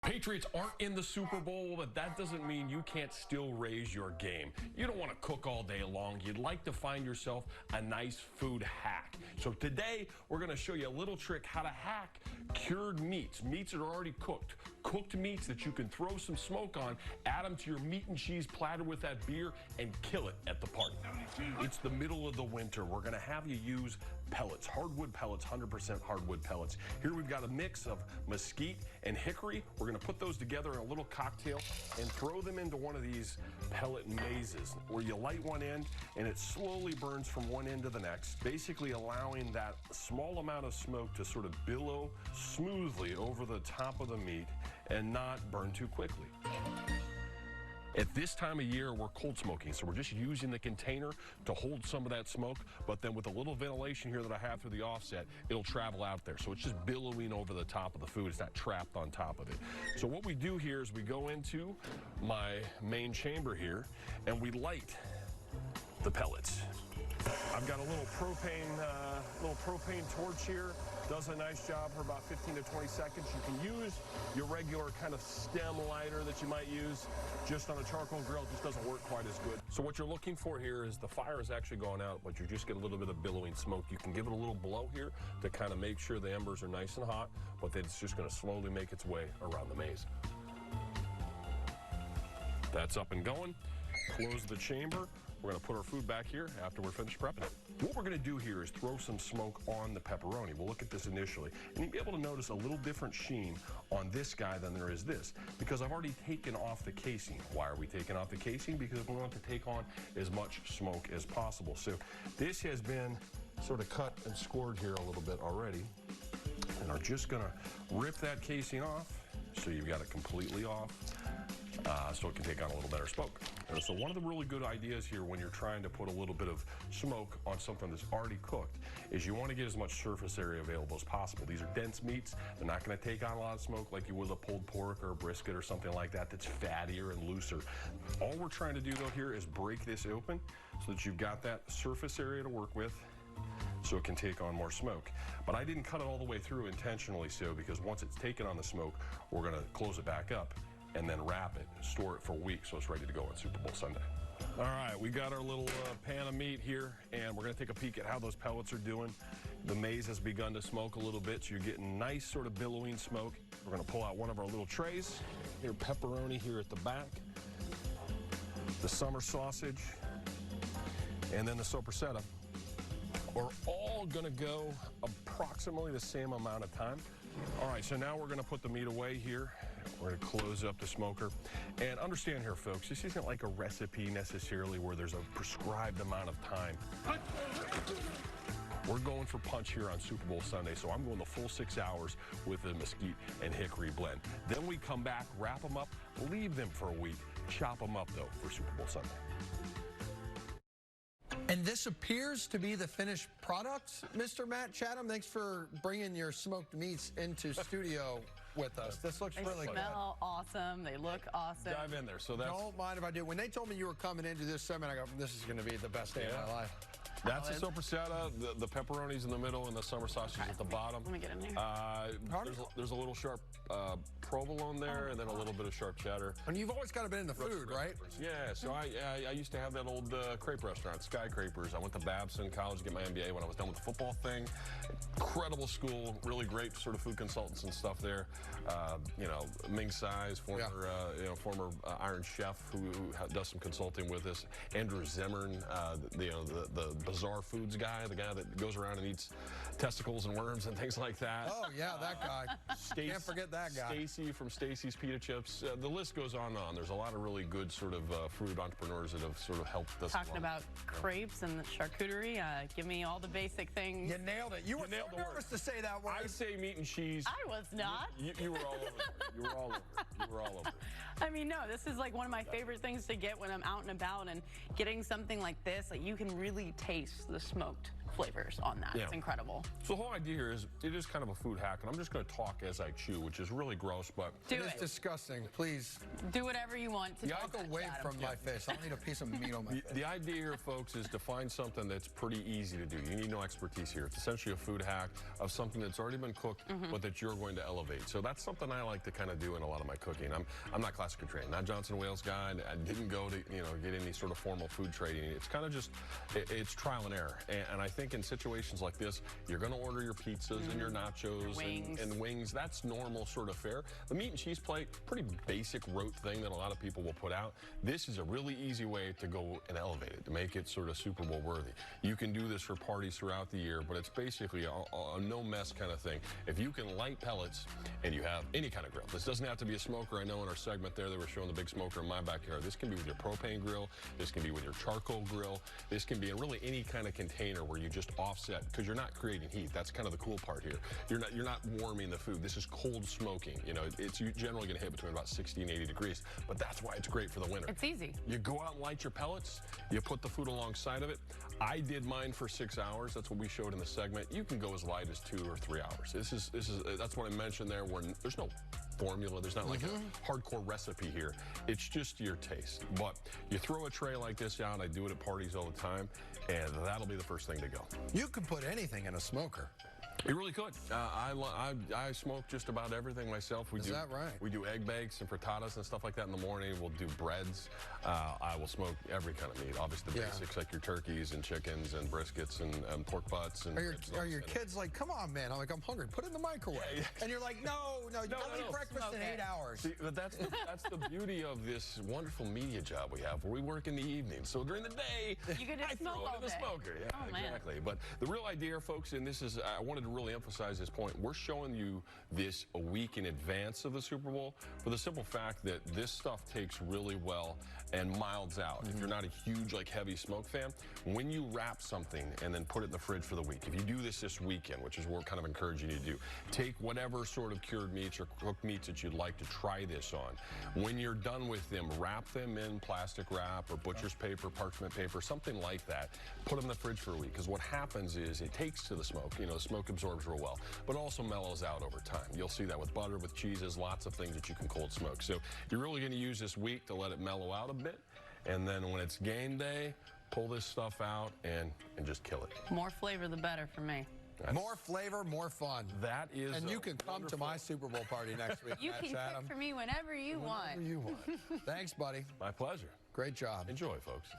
Patriots aren't in the Super Bowl, but that doesn't mean you can't still raise your game. You don't want to cook all day long. You'd like to find yourself a nice food hack. So today, we're going to show you a little trick how to hack cured meats. Meats that are already cooked. Cooked meats that you can throw some smoke on, add them to your meat and cheese platter with that beer, and kill it at the party. It's the middle of the winter. We're going to have you use pellets, hardwood pellets, 100% hardwood pellets. Here we've got a mix of mesquite and hickory. We're going to put those together in a little cocktail and throw them into one of these pellet mazes where you light one end and it slowly burns from one end to the next, basically allowing that small amount of smoke to sort of billow smoothly over the top of the meat and not burn too quickly. At this time of year, we're cold smoking, so we're just using the container to hold some of that smoke, but then with a little ventilation here that I have through the offset, it'll travel out there. So it's just billowing over the top of the food. It's not trapped on top of it. So what we do here is we go into my main chamber here, and we light the pellets. I've got a little propane torch here. Does a nice job for about 15 to 20 seconds. You can use your regular kind of stem lighter that you might use just on a charcoal grill. It just doesn't work quite as good. So what you're looking for here is the fire is actually going out, but you just get a little bit of billowing smoke. You can give it a little blow here to kind of make sure the embers are nice and hot, but then it's just going to slowly make its way around the maze. That's up and going. Close the chamber. We're going to put our food back here after we're finished prepping it. What we're going to do here is throw some smoke on the pepperoni. We'll look at this initially, and you'll be able to notice a little different sheen on this guy than there is this, because I've already taken off the casing. Why are we taking off the casing? Because we want to take on as much smoke as possible. So this has been sort of cut and scored here a little bit already, and are just going to rip that casing off so you've got it completely off. So it can take on a little better smoke. So one of the really good ideas here when you're trying to put a little bit of smoke on something that's already cooked is you want to get as much surface area available as possible. These are dense meats. They're not going to take on a lot of smoke like you would a pulled pork or a brisket or something like that that's fattier and looser. All we're trying to do though here is break this open so that you've got that surface area to work with, so it can take on more smoke. But I didn't cut it all the way through intentionally so, because once it's taken on the smoke, we're going to close it back up and then wrap it, store it for a week so it's ready to go on Super Bowl Sunday. All right, we got our little pan of meat here, and we're going to take a peek at how those pellets are doing. The maize has begun to smoke a little bit, so you're getting nice sort of billowing smoke. We're going to pull out one of our little trays. Here, pepperoni here at the back, the summer sausage, and then the sopressata are all going to go approximately the same amount of time. All right, so now we're going to put the meat away here. We're going to close up the smoker. And understand here, folks, this isn't like a recipe necessarily where there's a prescribed amount of time. We're going for punch here on Super Bowl Sunday, so I'm going the full 6 hours with the mesquite and hickory blend. Then we come back, wrap them up, leave them for a week, chop them up, though, for Super Bowl Sunday. And this appears to be the finished product, Mr. Matt Chatham. Thanks for bringing your smoked meats into studio with us. This looks really good. They smell awesome. They look awesome. Dive in there. So that's... Don't mind if I do. When they told me you were coming into this segment, I go, this is going to be the best day of my life. That's the sopressata, the pepperoni's in the middle, and the summer sausage at the bottom. Let me get in there. There's a little sharp provolone there, and then a little bit of sharp cheddar. And you've always kind of been in the food, right? Yeah, so I used to have that old crepe restaurant, Skyscrapers. I went to Babson College to get my MBA when I was done with the football thing. Incredible school, really great sort of food consultants and stuff there. You know, Ming Tsai's former Iron Chef who does some consulting with us. Andrew Zimmern, the bizarre foods guy, the guy that goes around and eats testicles and worms and things like that. Oh, yeah, that guy. Can't forget that guy. Stacy from Stacy's Pita Chips. The list goes on and on. There's a lot of really good sort of food entrepreneurs that have sort of helped us. Talking about crepes and charcuterie, give me all the basic things. You nailed it. You were so nervous to say that word. I say meat and cheese. I was not. You were all over it. You were all over it. You were all over it. I mean, no, this is like one of my favorite things to get when I'm out and about, and getting something like this, like you can really taste the smoked flavors on that. Yeah. It's incredible. So the whole idea here is it is kind of a food hack, and I'm just going to talk as I chew, which is really gross, but Do It is it. disgusting. Please Do whatever you want to do. walk away from my face. I don't need a piece of meat on my face. the idea here, folks, is to find something that's pretty easy to do. You need no expertise here. It's essentially a food hack of something that's already been cooked, but that you're going to elevate. So that's something I like to kind of do in a lot of my cooking. I'm not classically trained, not Johnson Wales guy. I didn't go to get any sort of formal food training. It's kind of just it's trial and error. And I think in situations like this, you're going to order your pizzas and your nachos and wings. That's normal sort of fare. The meat and cheese plate, pretty basic rote thing that a lot of people will put out. This is a really easy way to go and elevate it, to make it sort of Super Bowl worthy. You can do this for parties throughout the year, but it's basically a no mess kind of thing. If you can light pellets and you have any kind of grill, this doesn't have to be a smoker. I know in our segment there they were showing the big smoker in my backyard. This can be with your propane grill. This can be with your charcoal grill. This can be in really any kind of container where you just offset, because you're not creating heat. That's kind of the cool part here. You're not warming the food. This is cold smoking. It's generally going to hit between about 60 and 80 degrees, but that's why it's great for the winter. It's easy. You go out and light your pellets. You put the food alongside of it. I did mine for 6 hours. That's what we showed in the segment. You can go as light as 2 or 3 hours. That's what I mentioned there, where there's no formula. There's not like a hardcore recipe here. It's just your taste. But you throw a tray like this out. I do it at parties all the time, and that'll be the first thing to go. You can put anything in a smoker. You really could. I smoke just about everything myself. Is that right? We do egg bakes and frittatas and stuff like that in the morning. We'll do breads. I will smoke every kind of meat. Obviously, the basics like your turkeys and chickens and briskets and pork butts. And Are your kids like, come on, man? I'm like, I'm hungry. Put it in the microwave. Yeah. And you're like, no, you don't eat breakfast in 8 hours. See, but that's the beauty of this wonderful media job we have, where we work in the evening. So during the day, You can just I smoke throw it all in the day. smoker. Yeah, Oh, man. exactly. But the real idea, folks, and this is, I wanted to really emphasize this point. We're showing you this a week in advance of the Super Bowl for the simple fact that this stuff takes really well and milds out. If you're not a huge, heavy smoke fan, when you wrap something and then put it in the fridge for the week, if you do this weekend, which is what we're kind of encouraging you to do, take whatever sort of cured meats or cooked meats that you'd like to try this on. When you're done with them, wrap them in plastic wrap or butcher's paper, parchment paper, something like that. Put them in the fridge for a week, because what happens is it takes to the smoke. The smoke absorbs real well, but also mellows out over time. You'll see that with butter, with cheeses, lots of things that you can cold smoke. So you're really going to use this week to let it mellow out a bit, and then when it's game day, pull this stuff out and just kill it. More flavor, the better for me. More flavor, more fun. That is. And you can come to my Super Bowl party next week. You Matt can Chatham. cook for me whenever you want. Whenever you want. Thanks, buddy. My pleasure. Great job. Enjoy, folks.